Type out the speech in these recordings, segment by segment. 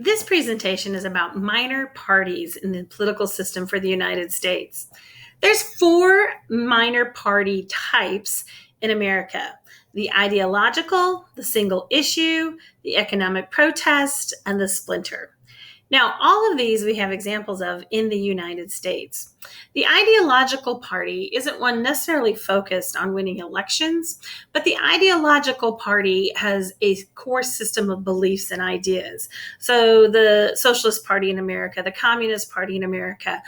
This presentation is about minor parties in the political system for the United States. There's four minor party types in America: the ideological, the single issue, the economic protest, and the splinter. Now, all of these we have examples of in the United States. The ideological party isn't one necessarily focused on winning elections, but the ideological party has a core system of beliefs and ideas. So the Socialist Party in America, the Communist Party in America,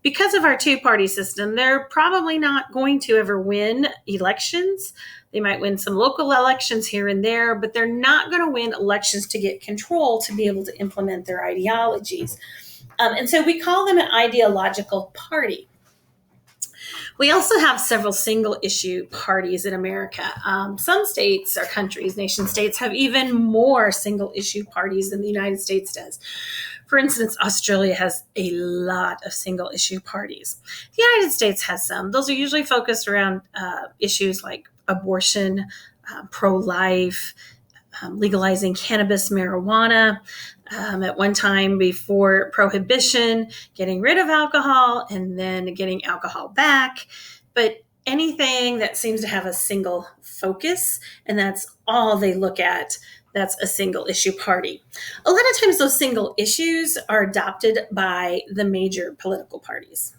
because of our two-party system, they're probably not going to ever win elections. They might win some local elections here and there, but they're not going to win elections to get control to be able to implement their ideologies. And so we call them an ideological party. We also have several single issue parties in America. Some states or countries, nation states, have even more single issue parties than the United States does. For instance, Australia has a lot of single issue parties. The United States has some. Those are usually focused around issues like abortion, pro-life, legalizing cannabis, marijuana, at one time before prohibition, getting rid of alcohol, and then getting alcohol back. But anything that seems to have a single focus, and that's all they look at, that's a single issue party. A lot of times those single issues are adopted by the major political parties.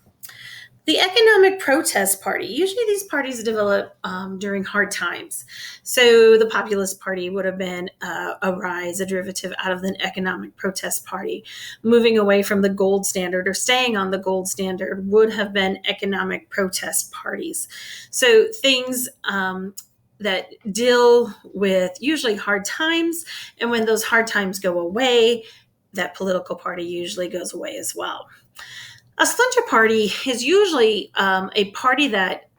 The economic protest party, usually these parties develop during hard times. So the Populist Party would have been a rise, a derivative out of the economic protest party. Moving away from the gold standard or staying on the gold standard would have been economic protest parties. So things that deal with usually hard times, and when those hard times go away, that political party usually goes away as well. A splinter party is usually a party that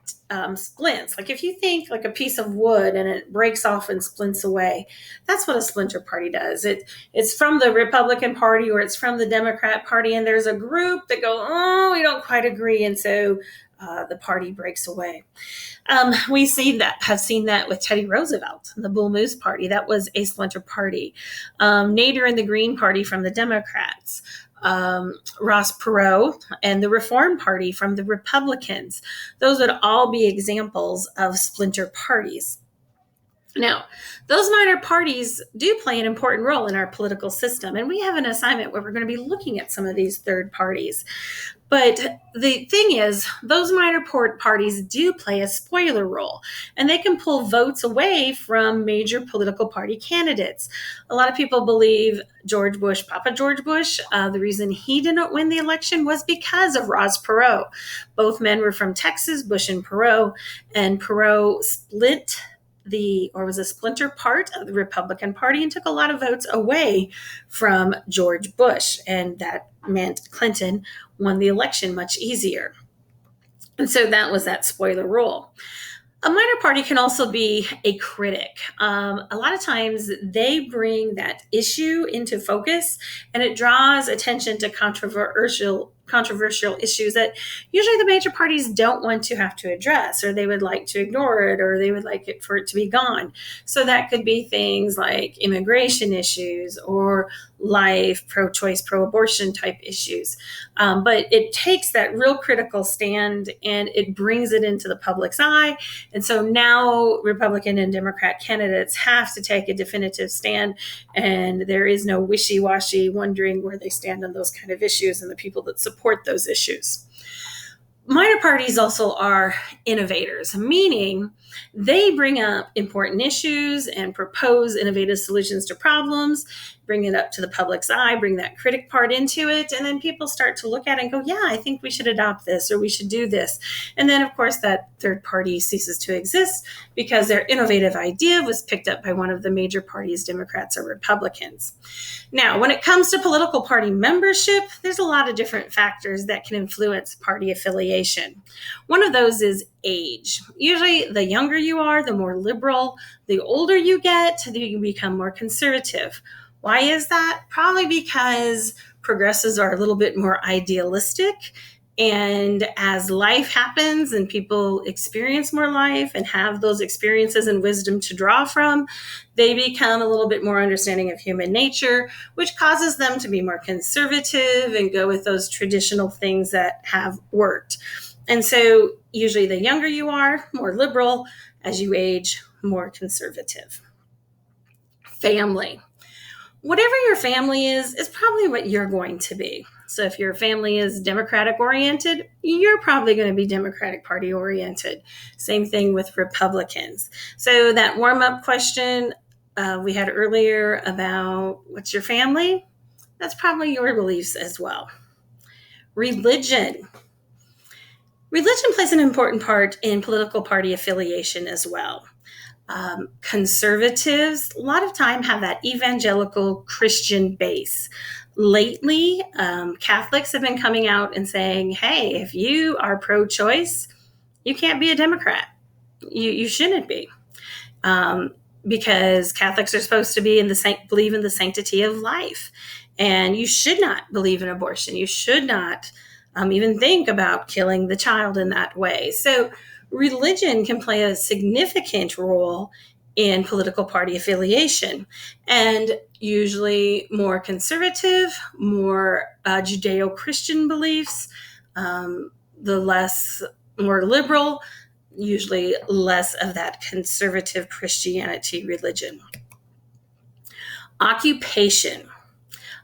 splints. Like if you think like a piece of wood and it breaks off and splints away, that's what a splinter party does. It's from the Republican Party or it's from the Democrat Party, and there's a group that go, oh, we don't quite agree, and so the party breaks away. We have seen that with Teddy Roosevelt and the Bull Moose Party. That was a splinter party. Nader and the Green Party from the Democrats. Ross Perot and the Reform Party from the Republicans. Those would all be examples of splinter parties. Now, those minor parties do play an important role in our political system, and we have an assignment where we're going to be looking at some of these third parties. But the thing is, those minor parties do play a spoiler role, and they can pull votes away from major political party candidates. A lot of people believe George Bush, Papa George Bush, the reason he didn't win the election was because of Ross Perot. Both men were from Texas, Bush and Perot split was a splinter part of the Republican Party and took a lot of votes away from George Bush. And that meant Clinton won the election much easier. And so that was that spoiler role. A minor party can also be a critic. A lot of times they bring that issue into focus, and it draws attention to controversial issues that usually the major parties don't want to have to address, or they would like to ignore it, or they would like it for it to be gone. So that could be things like immigration issues or life, pro-choice, pro-abortion type issues. But it takes that real critical stand and it brings it into the public's eye. And so now Republican and Democrat candidates have to take a definitive stand, and there is no wishy-washy wondering where they stand on those kind of issues and the people that support those issues. Minor parties also are innovators, meaning they bring up important issues and propose innovative solutions to problems, bring it up to the public's eye, bring that critic part into it, and then people start to look at it and go, yeah, I think we should adopt this or we should do this. And then, of course, that third party ceases to exist because their innovative idea was picked up by one of the major parties, Democrats or Republicans. Now, when it comes to political party membership, there's a lot of different factors that can influence party affiliation. One of those is age. Usually the younger you are, the more liberal. The older you get, you become more conservative. Why is that? Probably because progressives are a little bit more idealistic And as life happens and people experience more life and have those experiences and wisdom to draw from, they become a little bit more understanding of human nature, which causes them to be more conservative and go with those traditional things that have worked. And so usually the younger you are, more liberal; as you age, more conservative. Family. Whatever your family is probably what you're going to be. So if your family is Democratic oriented, you're probably going to be Democratic Party oriented. Same thing with Republicans. So that warm up question we had earlier about what's your family, that's probably your beliefs as well. Religion. Religion plays an important part in political party affiliation as well. Conservatives a lot of time have that evangelical Christian base. Lately, Catholics have been coming out and saying, hey, if you are pro-choice, you can't be a Democrat. You shouldn't be. Because Catholics are supposed to be believe in the sanctity of life. And you should not believe in abortion. You should not even think about killing the child in that way. So religion can play a significant role in political party affiliation, and usually more conservative, more Judeo-Christian beliefs, more liberal, usually less of that conservative Christianity religion. Occupation.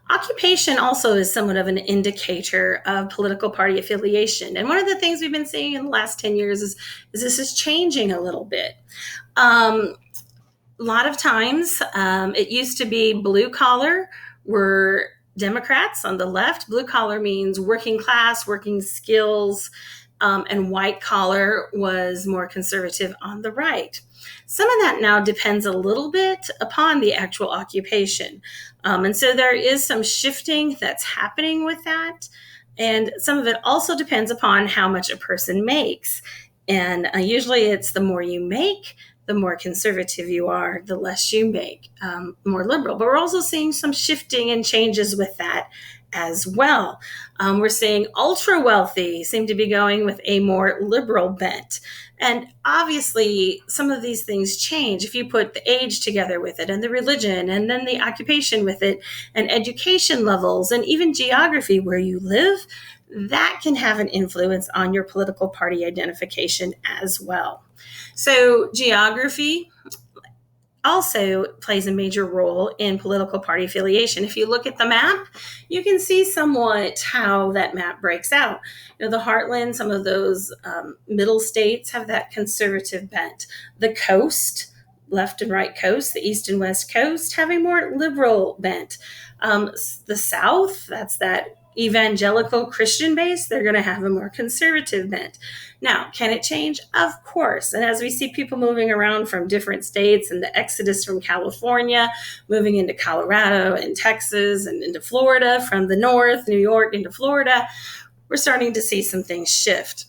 Occupation also is somewhat of an indicator of political party affiliation. And one of the things we've been seeing in the last 10 years is this is changing a little bit. A lot of times, it used to be blue collar were Democrats on the left. Blue collar means working class, working skills, and white collar was more conservative on the right. Some of that now depends a little bit upon the actual occupation. And so there is some shifting that's happening with that. And some of it also depends upon how much a person makes. And usually it's the more you make, the more conservative you are, the less you make, more liberal. But we're also seeing some shifting and changes with that as well. We're seeing ultra wealthy seem to be going with a more liberal bent. And obviously, some of these things change if you put the age together with it, and the religion, and then the occupation with it, and education levels, and even geography where you live. That can have an influence on your political party identification as well. So geography also plays a major role in political party affiliation. If you look at the map, you can see somewhat how that map breaks out. The heartland, some of those middle states have that conservative bent. The coast, left and right coast, the east and west coast, have a more liberal bent. The South, that's that evangelical Christian base, they're going to have a more conservative bent. Now, can it change? Of course. And as we see people moving around from different states and the exodus from California, moving into Colorado and Texas and into Florida from the north, New York into Florida, we're starting to see some things shift.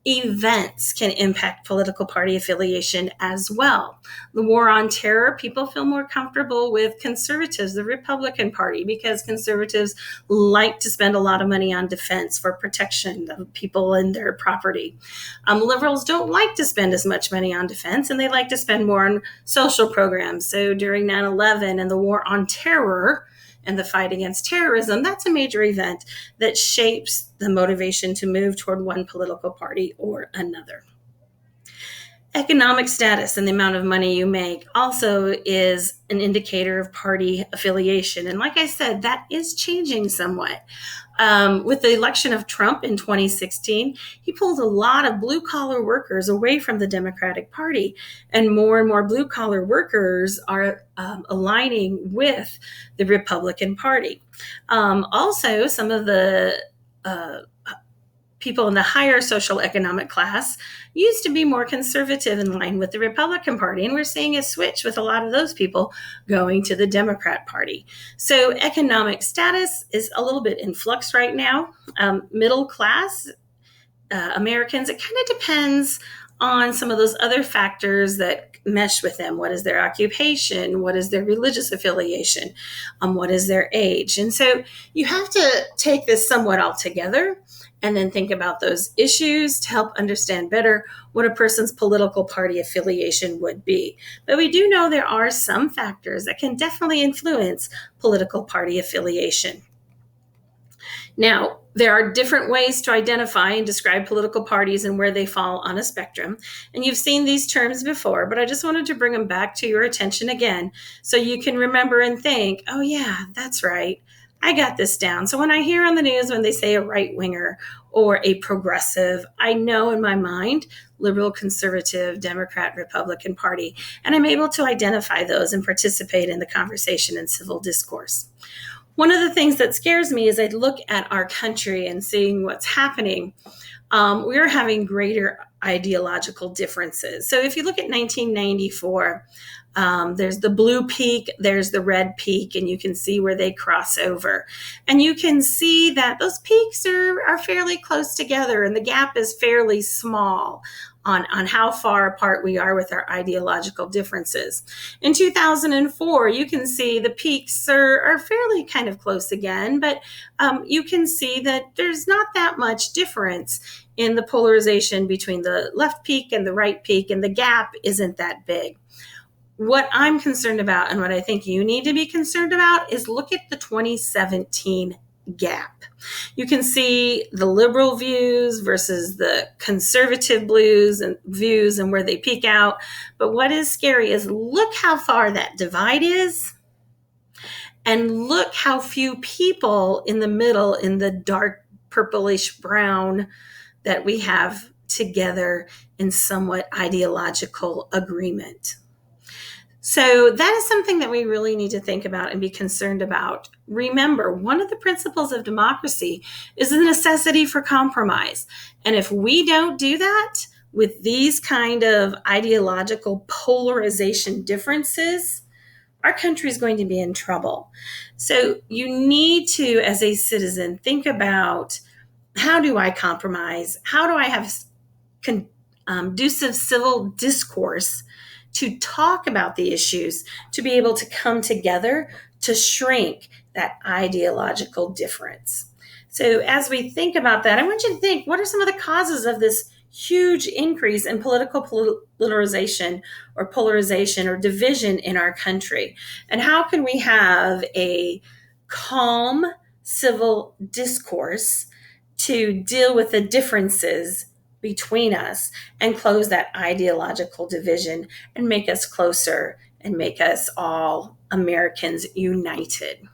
Events can impact political party affiliation as well. The war on terror, people feel more comfortable with conservatives, the Republican Party, because conservatives like to spend a lot of money on defense for protection of people and their property. Liberals don't like to spend as much money on defense, and they like to spend more on social programs. So during 9/11 and the war on terror, and the fight against terrorism, that's a major event that shapes the motivation to move toward one political party or another. Economic status and the amount of money you make also is an indicator of party affiliation. And like I said, that is changing somewhat. With the election of Trump in 2016, he pulled a lot of blue-collar workers away from the Democratic Party, and more blue-collar workers are aligning with the Republican Party. Also, some of the people in the higher social economic class used to be more conservative in line with the Republican Party. And we're seeing a switch with a lot of those people going to the Democrat Party. So economic status is a little bit in flux right now. Middle class Americans, it kind of depends on some of those other factors that mesh with them. What is their occupation? What is their religious affiliation? What is their age? And so you have to take this somewhat all together and then think about those issues to help understand better what a person's political party affiliation would be. But we do know there are some factors that can definitely influence political party affiliation. Now, there are different ways to identify and describe political parties and where they fall on a spectrum. And you've seen these terms before, but I just wanted to bring them back to your attention again so you can remember and think, oh, yeah, that's right. I got this down. So when I hear on the news when they say a right winger or a progressive, I know in my mind liberal, conservative, Democrat, Republican Party, and I'm able to identify those and participate in the conversation and civil discourse. One of the things that scares me is I look at our country and seeing what's happening. We're having greater ideological differences. So if you look at 1994, there's the blue peak, there's the red peak, and you can see where they cross over. And you can see that those peaks are fairly close together, and the gap is fairly small on how far apart we are with our ideological differences. In 2004, you can see the peaks are fairly kind of close again, but you can see that there's not that much difference in the polarization between the left peak and the right peak, and the gap isn't that big. What I'm concerned about and what I think you need to be concerned about is look at the 2017 gap. You can see the liberal views versus the conservative views and where they peak out. But what is scary is look how far that divide is, and look how few people in the middle, in the dark purplish brown, that we have together in somewhat ideological agreement. So that is something that we really need to think about and be concerned about. Remember, one of the principles of democracy is the necessity for compromise. And if we don't do that with these kind of ideological polarization differences, our country is going to be in trouble. So you need to, as a citizen, think about, how do I compromise? How do I have conducive civil discourse to talk about the issues, to be able to come together to shrink that ideological difference? So as we think about that, I want you to think, what are some of the causes of this huge increase in political polarization or division in our country? And how can we have a calm civil discourse to deal with the differences between us and close that ideological division and make us closer and make us all Americans united?